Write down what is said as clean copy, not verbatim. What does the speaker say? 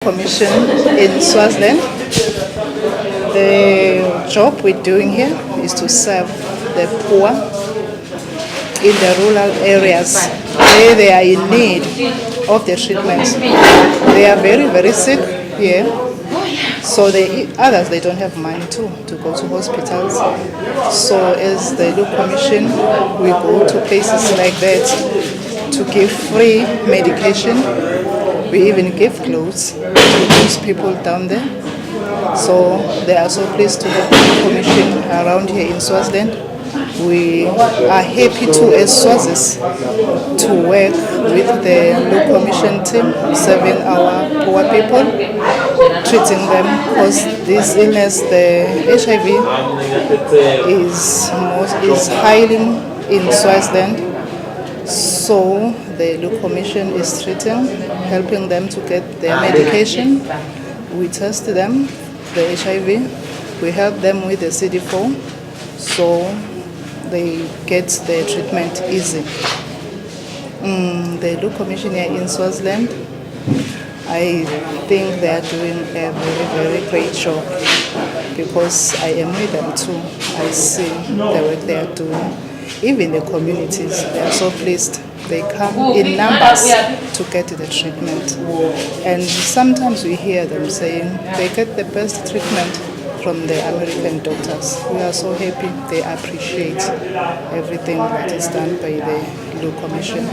Commission in Swaziland. The job we're doing here is to serve the poor in the rural areas where they are in need of the treatment. They are very, very sick here. So others, they don't have money to go to hospitals. So as the Loop Commission, we go to places like that to give free medication. We even give clothes to those people down there. So they are so pleased to have the commission around here in Swaziland. We are happy to, as Swazis, to work with the Loop Commission team, serving our poor people, treating them, because this illness, the HIV, is highly in Swaziland. So the Loop Commission is treating, helping them to get their medication. We test them, the HIV. We help them with the CD4, so they get the treatment easy. The Loop Commission here in Swaziland, I think they are doing a very, very great job, because I am with them too. I see the work they are doing. Even the communities, they are so pleased. They come in numbers to get the treatment. And sometimes we hear them saying they get the best treatment from the American doctors. We are so happy. They appreciate everything that is done by the Loop Commission.